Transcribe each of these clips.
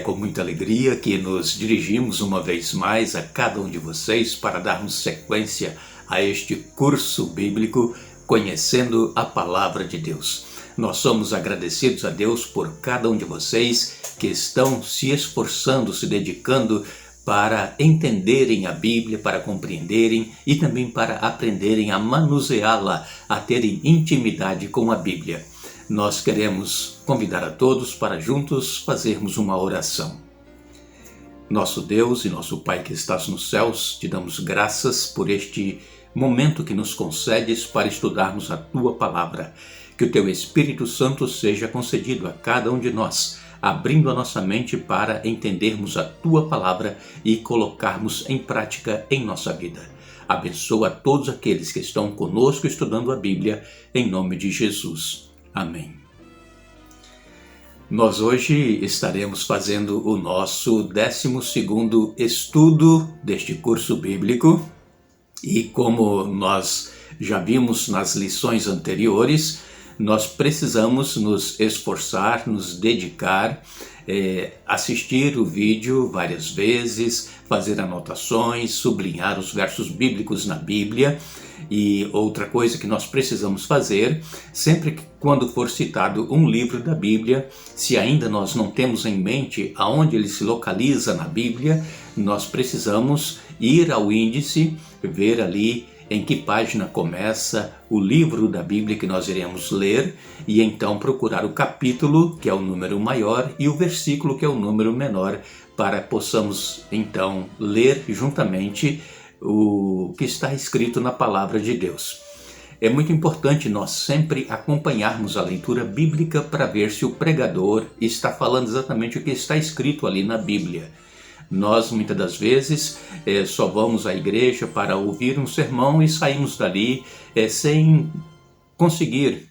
com muita alegria que nos dirigimos uma vez mais a cada um de vocês para darmos sequência a este curso bíblico Conhecendo a Palavra de Deus. Nós somos agradecidos a Deus por cada um de vocês que estão se esforçando, se dedicando para entenderem a Bíblia, para compreenderem e também para aprenderem a manuseá-la, a terem intimidade com a Bíblia. Nós queremos convidar a todos para juntos fazermos uma oração. Nosso Deus e nosso Pai que estás nos céus, te damos graças por este momento que nos concedes para estudarmos a Tua Palavra. Que o Teu Espírito Santo seja concedido a cada um de nós, abrindo a nossa mente para entendermos a Tua Palavra e colocarmos em prática em nossa vida. Abençoa todos aqueles que estão conosco estudando a Bíblia, em nome de Jesus. Amém. Nós hoje estaremos fazendo o nosso 12º estudo deste curso bíblico e como nós já vimos nas lições anteriores, nós precisamos nos esforçar, nos dedicar, assistir o vídeo várias vezes, fazer anotações, sublinhar os versos bíblicos na Bíblia. E outra coisa que nós precisamos fazer, sempre que quando for citado um livro da Bíblia, se ainda nós não temos em mente aonde ele se localiza na Bíblia, nós precisamos ir ao índice, ver ali em que página começa o livro da Bíblia que nós iremos ler e então procurar o capítulo, que é o número maior, e o versículo, que é o número menor, para possamos então ler juntamente o que está escrito na Palavra de Deus. É muito importante nós sempre acompanharmos a leitura bíblica para ver se o pregador está falando exatamente o que está escrito ali na Bíblia. Nós, muitas das vezes, só vamos à igreja para ouvir um sermão e saímos dali sem conseguir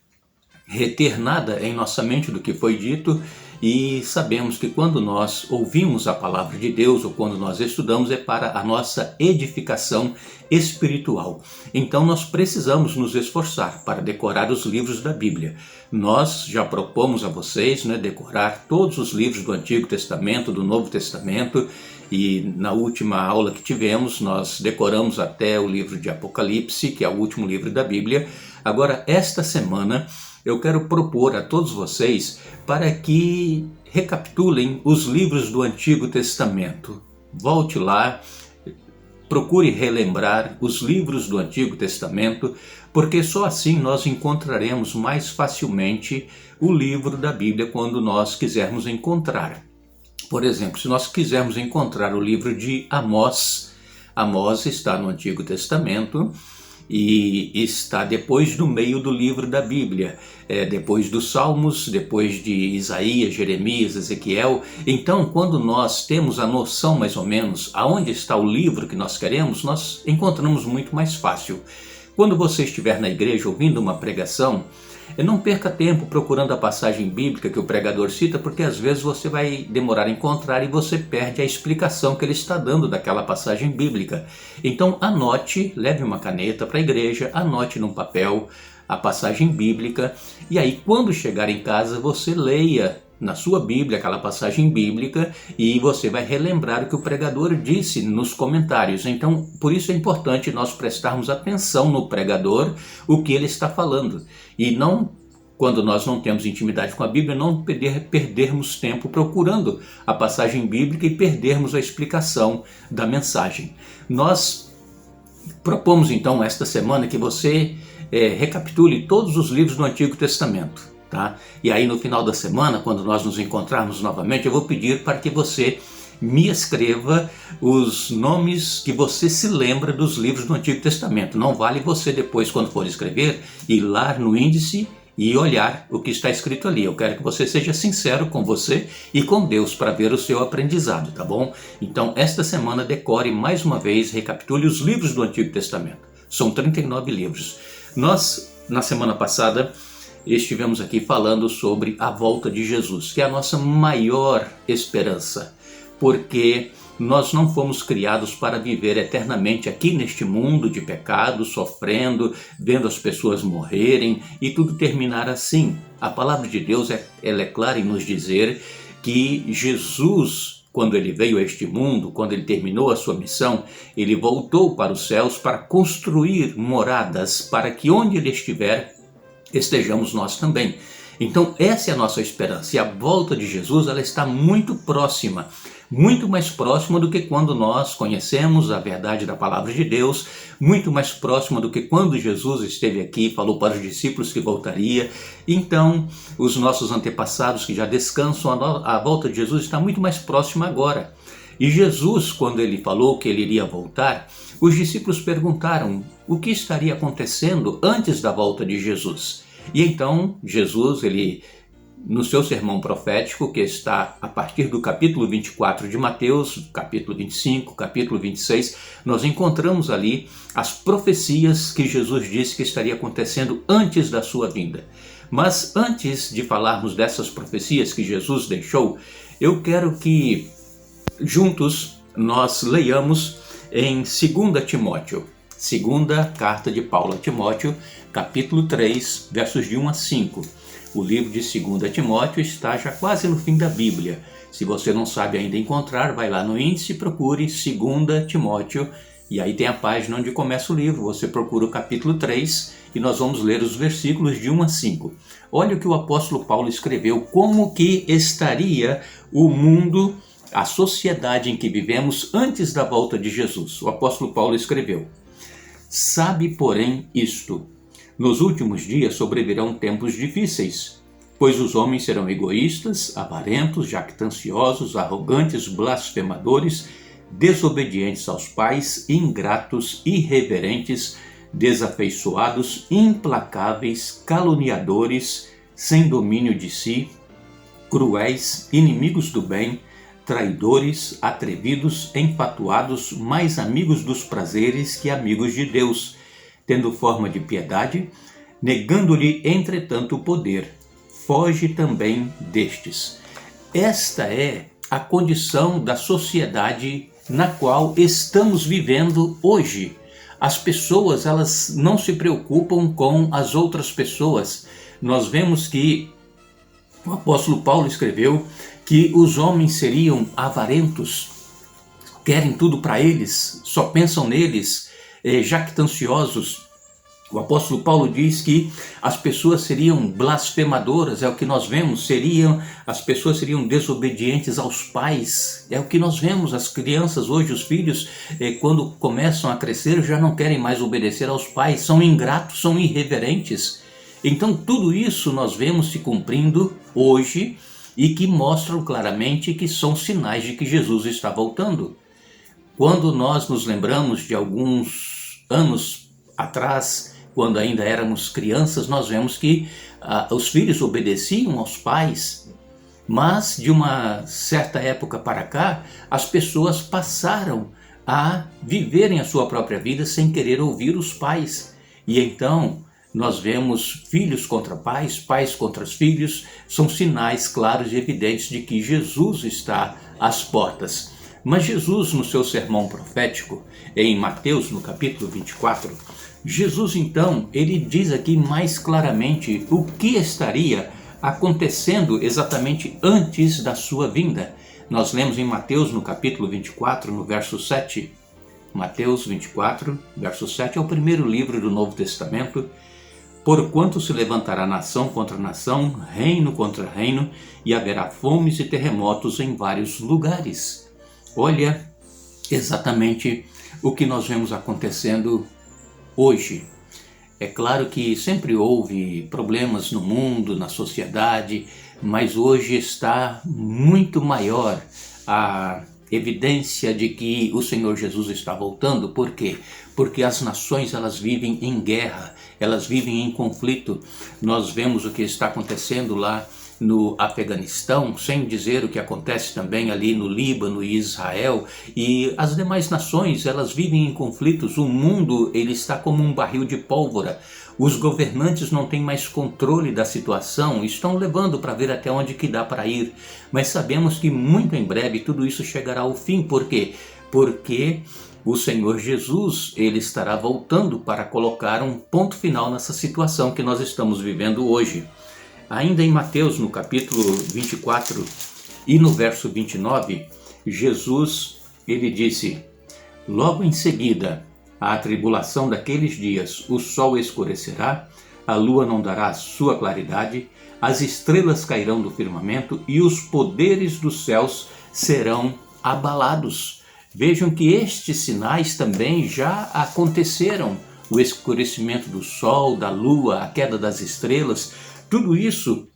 reter nada em nossa mente do que foi dito, e sabemos que quando nós ouvimos a palavra de Deus ou quando nós estudamos é para a nossa edificação espiritual. Então nós precisamos nos esforçar para decorar os livros da Bíblia. Nós já propomos a vocês decorar todos os livros do Antigo Testamento, do Novo Testamento, e na última aula que tivemos nós decoramos até o livro de Apocalipse, que é o último livro da Bíblia. Agora, esta semana, eu quero propor a todos vocês para que recapitulem os livros do Antigo Testamento. Volte lá, procure relembrar os livros do Antigo Testamento, porque só assim nós encontraremos mais facilmente o livro da Bíblia quando nós quisermos encontrar. Por exemplo, se nós quisermos encontrar o livro de Amós, Amós está no Antigo Testamento, e está depois do meio do livro da Bíblia, depois dos Salmos, depois de Isaías, Jeremias, Ezequiel. Então, quando nós temos a noção mais ou menos aonde está o livro que nós queremos, nós encontramos muito mais fácil. Quando você estiver na igreja ouvindo uma pregação, não perca tempo procurando a passagem bíblica que o pregador cita, porque às vezes você vai demorar a encontrar e você perde a explicação que ele está dando daquela passagem bíblica. Então anote, leve uma caneta para a igreja, anote num papel a passagem bíblica e aí quando chegar em casa você leia na sua Bíblia aquela passagem bíblica e você vai relembrar o que o pregador disse nos comentários. Então, por isso é importante nós prestarmos atenção no pregador, o que ele está falando. E não, quando nós não temos intimidade com a Bíblia, não perdermos tempo procurando a passagem bíblica e perdermos a explicação da mensagem. Nós propomos então esta semana que você recapitule todos os livros do Antigo Testamento. Tá? E aí no final da semana, quando nós nos encontrarmos novamente, eu vou pedir para que você me escreva os nomes que você se lembra dos livros do Antigo Testamento. Não vale você depois, quando for escrever, ir lá no índice e olhar o que está escrito ali. Eu quero que você seja sincero com você e com Deus para ver o seu aprendizado, tá bom? Então, esta semana decore mais uma vez, recapitule os livros do Antigo Testamento. São 39 livros. Nós, na semana passada, estivemos aqui falando sobre a volta de Jesus, que é a nossa maior esperança, porque nós não fomos criados para viver eternamente aqui neste mundo de pecado, sofrendo, vendo as pessoas morrerem e tudo terminar assim. A palavra de Deus ela é clara em nos dizer que Jesus, quando ele veio a este mundo, quando ele terminou a sua missão, ele voltou para os céus para construir moradas para que onde ele estiver, estejamos nós também. Então essa é a nossa esperança, e a volta de Jesus ela está muito próxima, muito mais próxima do que quando nós conhecemos a verdade da palavra de Deus, muito mais próxima do que quando Jesus esteve aqui e falou para os discípulos que voltaria. Então os nossos antepassados que já descansam, a volta de Jesus está muito mais próxima agora. E Jesus, quando ele falou que ele iria voltar, os discípulos perguntaram o que estaria acontecendo antes da volta de Jesus. E então Jesus, ele, no seu sermão profético, que está a partir do capítulo 24 de Mateus, capítulo 25, capítulo 26, nós encontramos ali as profecias que Jesus disse que estaria acontecendo antes da sua vinda. Mas antes de falarmos dessas profecias que Jesus deixou, eu quero que juntos nós leiamos em 2 Timóteo, segunda carta de Paulo a Timóteo, capítulo 3, versos de 1 a 5. O livro de 2 Timóteo está já quase no fim da Bíblia. Se você não sabe ainda encontrar, vai lá no índice e procure 2 Timóteo, e aí tem a página onde começa o livro. Você procura o capítulo 3 e nós vamos ler os versículos de 1 a 5. Olha o que o apóstolo Paulo escreveu, como que estaria o mundo, a sociedade em que vivemos antes da volta de Jesus. O apóstolo Paulo escreveu: sabe, porém, isto: nos últimos dias sobrevirão tempos difíceis, pois os homens serão egoístas, avarentos, jactanciosos, arrogantes, blasfemadores, desobedientes aos pais, ingratos, irreverentes, desafeiçoados, implacáveis, caluniadores, sem domínio de si, cruéis, inimigos do bem, traidores, atrevidos, enfatuados, mais amigos dos prazeres que amigos de Deus, tendo forma de piedade, negando-lhe, entretanto, o poder. Foge também destes. Esta é a condição da sociedade na qual estamos vivendo hoje. As pessoas, elas não se preocupam com as outras pessoas. Nós vemos que o apóstolo Paulo escreveu que os homens seriam avarentos, querem tudo para eles, só pensam neles, jactanciosos. O apóstolo Paulo diz que as pessoas seriam blasfemadoras, é o que nós vemos, as pessoas seriam desobedientes aos pais, é o que nós vemos. As crianças hoje, os filhos, quando começam a crescer, já não querem mais obedecer aos pais, são ingratos, são irreverentes. Então tudo isso nós vemos se cumprindo hoje e que mostram claramente que são sinais de que Jesus está voltando. Quando nós nos lembramos de alguns anos atrás, quando ainda éramos crianças, nós vemos que os filhos obedeciam aos pais, mas de uma certa época para cá, as pessoas passaram a viverem a sua própria vida sem querer ouvir os pais. E então nós vemos filhos contra pais, pais contra os filhos, são sinais claros e evidentes de que Jesus está às portas. Mas Jesus, no seu sermão profético, em Mateus, no capítulo 24, Jesus então, ele diz aqui mais claramente o que estaria acontecendo exatamente antes da sua vinda. Nós lemos em Mateus, no capítulo 24, no verso 7. Mateus 24, verso 7 é o primeiro livro do Novo Testamento. Porquanto se levantará nação contra nação, reino contra reino, e haverá fomes e terremotos em vários lugares. Olha exatamente o que nós vemos acontecendo hoje. É claro que sempre houve problemas no mundo, na sociedade, mas hoje está muito maior a evidência de que o Senhor Jesus está voltando. Por quê? Porque as nações, elas vivem em guerra, elas vivem em conflito. Nós vemos o que está acontecendo lá no Afeganistão, sem dizer o que acontece também ali no Líbano e Israel, e as demais nações, elas vivem em conflitos. O mundo, ele está como um barril de pólvora. Os governantes não têm mais controle da situação, estão levando para ver até onde que dá para ir, mas sabemos que muito em breve tudo isso chegará ao fim. Por quê? Porque o Senhor Jesus, ele estará voltando para colocar um ponto final nessa situação que nós estamos vivendo hoje. Ainda em Mateus, no capítulo 24, E no verso 29, Jesus, ele disse: logo em seguida, à tribulação daqueles dias, o sol escurecerá, a lua não dará sua claridade, as estrelas cairão do firmamento e os poderes dos céus serão abalados. Vejam que estes sinais também já aconteceram. O escurecimento do sol, da lua, a queda das estrelas, tudo isso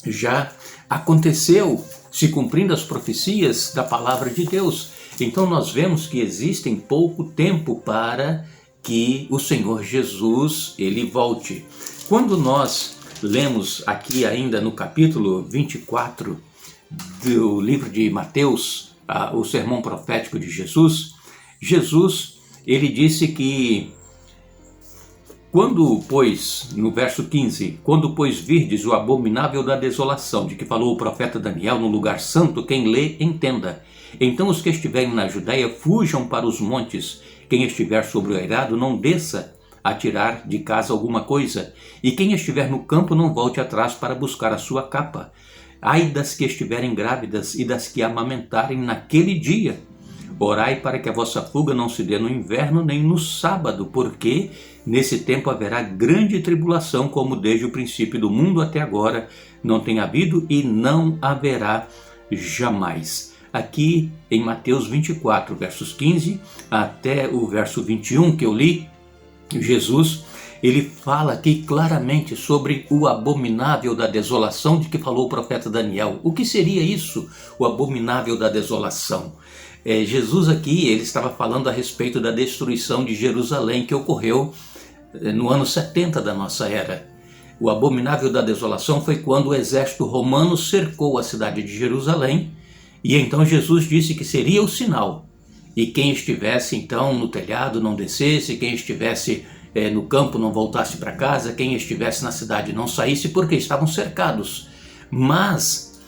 já aconteceu, se cumprindo as profecias da palavra de Deus. Então nós vemos que existe pouco tempo para que o Senhor Jesus ele volte. Quando nós lemos aqui ainda no capítulo 24 do livro de Mateus, o sermão profético de Jesus, ele disse que quando, pois, no verso 15, quando, pois, virdes o abominável da desolação, de que falou o profeta Daniel no lugar santo, quem lê, entenda. Então os que estiverem na Judéia fujam para os montes, quem estiver sobre o eirado não desça a tirar de casa alguma coisa, e quem estiver no campo não volte atrás para buscar a sua capa. Ai das que estiverem grávidas e das que amamentarem naquele dia. Orai para que a vossa fuga não se dê no inverno nem no sábado, porque nesse tempo haverá grande tribulação, como desde o princípio do mundo até agora não tem havido e não haverá jamais. Aqui em Mateus 24, versos 15 até o verso 21 que eu li, Jesus, ele fala aqui claramente sobre o abominável da desolação de que falou o profeta Daniel. O que seria isso, o abominável da desolação? Jesus aqui, ele estava falando a respeito da destruição de Jerusalém que ocorreu no ano 70 da nossa era. O abominável da desolação foi quando o exército romano cercou a cidade de Jerusalém, e então Jesus disse que seria o sinal. E quem estivesse então no telhado não descesse, quem estivesse no campo não voltasse para casa, quem estivesse na cidade não saísse, porque estavam cercados. Mas,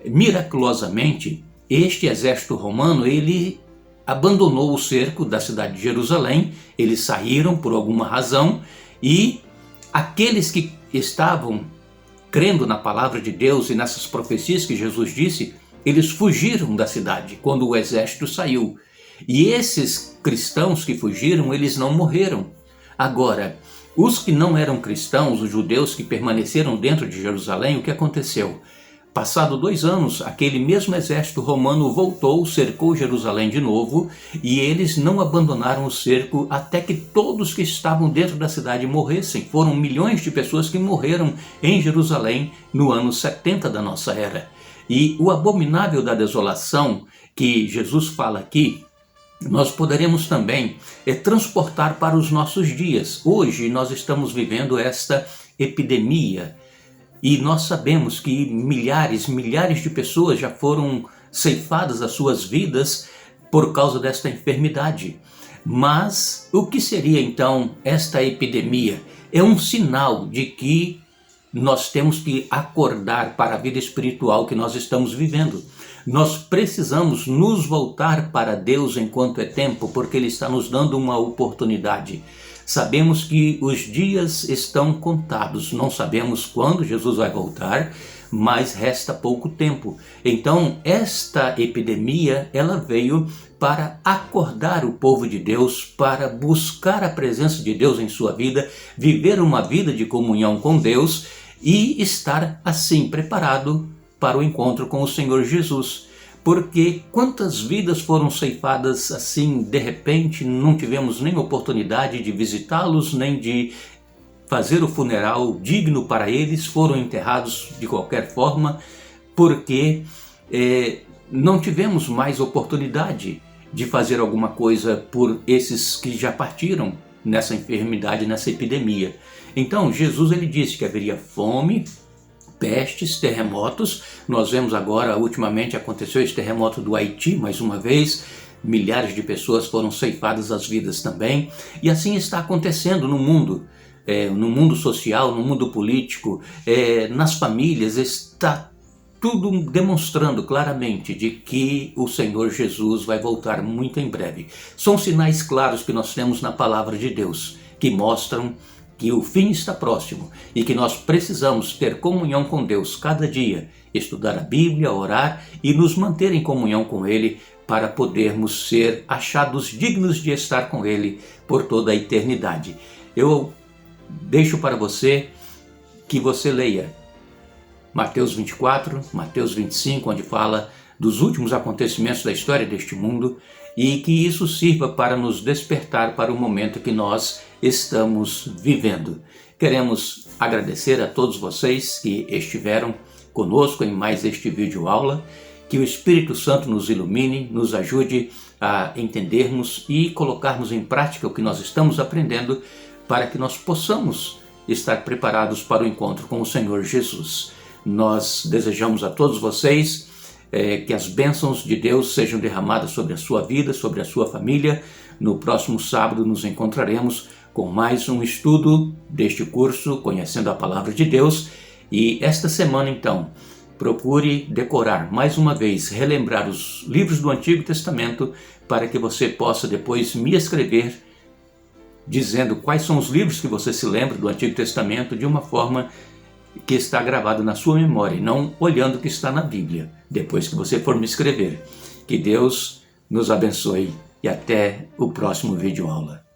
miraculosamente, este exército romano, ele abandonou o cerco da cidade de Jerusalém, eles saíram por alguma razão, e aqueles que estavam crendo na palavra de Deus e nessas profecias que Jesus disse, eles fugiram da cidade quando o exército saiu. E esses cristãos que fugiram, eles não morreram. Agora, os que não eram cristãos, os judeus que permaneceram dentro de Jerusalém, o que aconteceu? Passado 2 anos, aquele mesmo exército romano voltou, cercou Jerusalém de novo, e eles não abandonaram o cerco até que todos que estavam dentro da cidade morressem. Foram milhões de pessoas que morreram em Jerusalém no ano 70 da nossa era. E o abominável da desolação que Jesus fala aqui, nós poderemos também transportar para os nossos dias. Hoje nós estamos vivendo esta epidemia e nós sabemos que milhares de pessoas já foram ceifadas as suas vidas por causa desta enfermidade. Mas o que seria então esta epidemia? É um sinal de que nós temos que acordar para a vida espiritual que nós estamos vivendo. Nós precisamos nos voltar para Deus enquanto é tempo, porque Ele está nos dando uma oportunidade. Sabemos que os dias estão contados, não sabemos quando Jesus vai voltar, mas resta pouco tempo. Então, esta epidemia, ela veio para acordar o povo de Deus, para buscar a presença de Deus em sua vida, viver uma vida de comunhão com Deus e estar assim preparado para o encontro com o Senhor Jesus. Porque quantas vidas foram ceifadas assim de repente, não tivemos nem oportunidade de visitá-los, nem de fazer o funeral digno para eles, foram enterrados de qualquer forma, porque não tivemos mais oportunidade de fazer alguma coisa por esses que já partiram nessa enfermidade, nessa epidemia. Então Jesus ele disse que haveria fome, pestes, terremotos. Nós vemos agora, ultimamente aconteceu esse terremoto do Haiti, mais uma vez, milhares de pessoas foram ceifadas as vidas também, e assim está acontecendo no mundo social, no mundo político, nas famílias, está tudo demonstrando claramente de que o Senhor Jesus vai voltar muito em breve. São sinais claros que nós temos na palavra de Deus, que mostram que o fim está próximo e que nós precisamos ter comunhão com Deus cada dia, estudar a Bíblia, orar e nos manter em comunhão com Ele para podermos ser achados dignos de estar com Ele por toda a eternidade. Eu deixo para você que você leia Mateus 24, Mateus 25, onde fala dos últimos acontecimentos da história deste mundo, e que isso sirva para nos despertar para o momento que nós estamos vivendo. Queremos agradecer a todos vocês que estiveram conosco em mais este vídeo aula, que o Espírito Santo nos ilumine, nos ajude a entendermos e colocarmos em prática o que nós estamos aprendendo para que nós possamos estar preparados para o encontro com o Senhor Jesus. Nós desejamos a todos vocês que as bênçãos de Deus sejam derramadas sobre a sua vida, sobre a sua família. No próximo sábado nos encontraremos com mais um estudo deste curso, Conhecendo a Palavra de Deus. E esta semana, então, procure decorar mais uma vez, relembrar os livros do Antigo Testamento, para que você possa depois me escrever dizendo quais são os livros que você se lembra do Antigo Testamento de uma forma que está gravado na sua memória, e não olhando o que está na Bíblia, depois que você for me escrever. Que Deus nos abençoe e até o próximo vídeo aula.